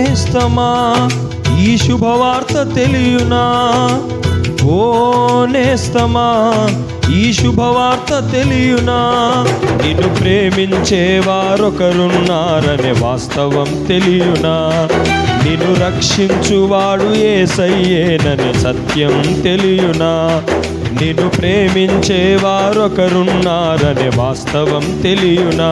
నేస్తమా ఈ శుభవార్త తెలియునా, ఓ నేస్తమా ఈ శుభవార్త తెలియునా, నిన్ను ప్రేమించే వారొకరున్నారనే వాస్తవం తెలియునా, నిన్ను రక్షించువాడు యేసయ్యేననే సత్యం తెలియునా, నిన్ను ప్రేమించే వారొకరున్నారనే వాస్తవం తెలియునా,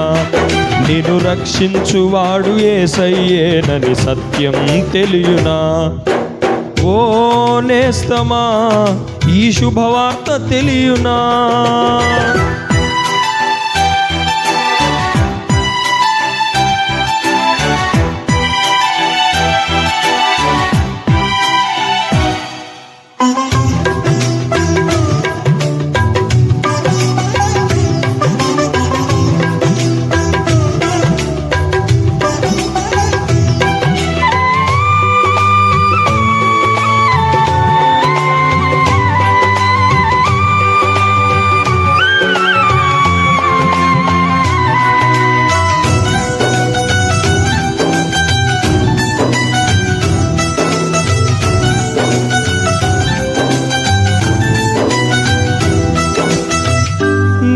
నిన్ను రక్షించువాడు యేసయ్యేనని సత్యం తెలియునా, ఓ నేస్తమా ఈ శుభవార్త తెలియునా.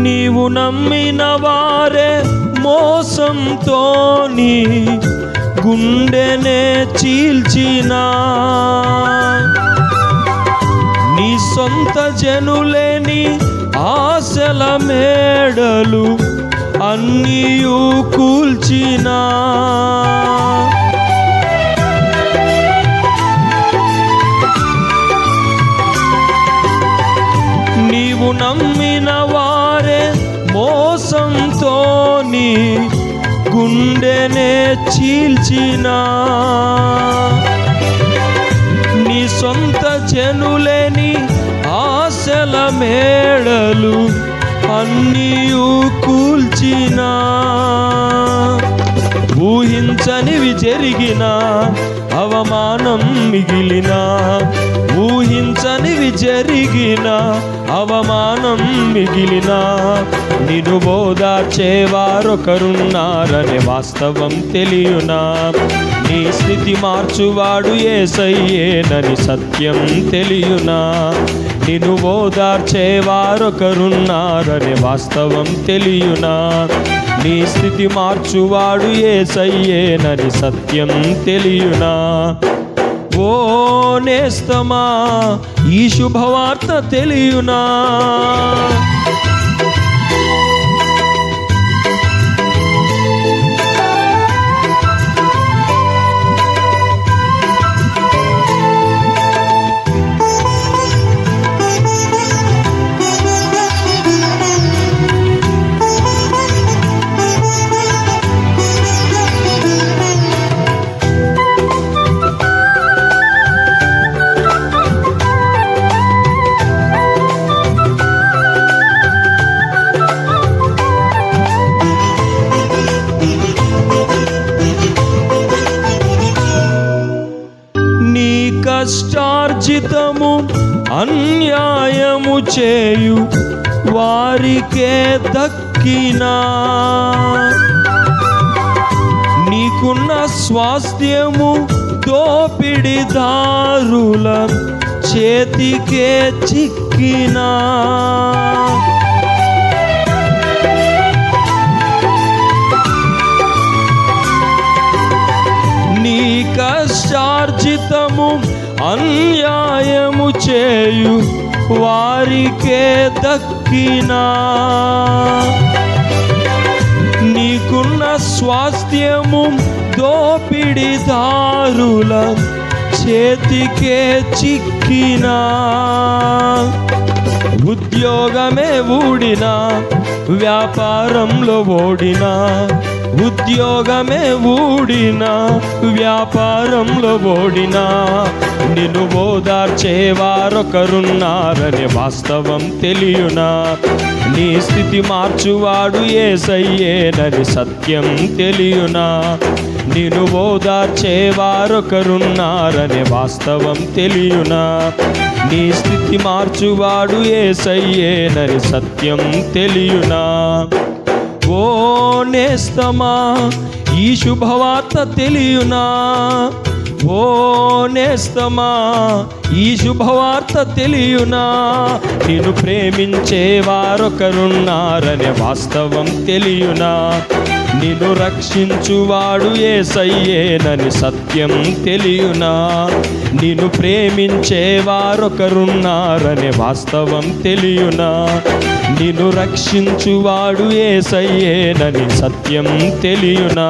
నీవు నమ్మిన వారే మోసంతోని గుండెనే చీల్చినా, నీ సొంత జనులేని ఆశల మేడలు అన్నీయు కూల్చినా, నీవు నమ్మిన వారే మోసంతోని గుండెనే చీల్చినా, నీ సొంత జనులేని ఆశల మేడలు అన్నీయు కూల్చినా, ఊహించనివి జరిగిన అవమానం మిగిలిన, ఊహించనివి జరిగిన అవమానం మిగిలిన, నిన్ను ఓదార్చే వారొకరున్నారనే వాస్తవం తెలియునా, నీ స్థితి మార్చువాడు యేసయ్యేనని సత్యం తెలియునా, నిన్ను ఓదార్చే వారొకరున్నారనే వాస్తవం తెలియునా, నీ స్థితి మార్చువాడు యేసయ్యేనని సత్యం తెలియునా, ఓ నేస్తమా ఈ శుభవార్త తెలియునా. కష్టార్జితము అన్యాయము చేయు వారికే దక్కినా, నీకున్న స్వాస్థ్యము దోపిడిదారుల చేతికే చిక్కినా, నీ కష్టార్జితము అన్యాయము చేయు వారికే దక్కినా, నీకున్న స్వాస్థ్యము దోపిడిదారుల చేతికే చిక్కినా, ఉద్యోగమే ఊడినా వ్యాపారంలో ఓడినా, ఉద్యోగమే ఊడినా వ్యాపారంలో ఓడినా, నిన్ను ఓదార్చే వారొకరున్నారనే వాస్తవం తెలియునా, నీ స్థితి మార్చువాడు యేసయ్యేనని సత్యం తెలియునా, నిన్ను ఓదార్చే వారొకరున్నారనే వాస్తవం తెలియునా, నీ స్థితి మార్చువాడు యేసయ్యేనని సత్యం తెలియునా, ఓ నేస్తమా ఈ శుభవార్త తెలియునా? ఓ నేస్తమా, ఈ శుభవార్త తెలియునా? నిన్ను ప్రేమించే వారొకరున్నారనే వాస్తవం తెలియునా? నిన్ను రక్షించువాడు యేసయ్యేనని సత్యం తెలియునా? నిన్ను ప్రేమించే వారొకరున్నారనే వాస్తవం తెలియునా? నిన్ను రక్షించువాడు యేసయ్యేనని సత్యం తెలియునా?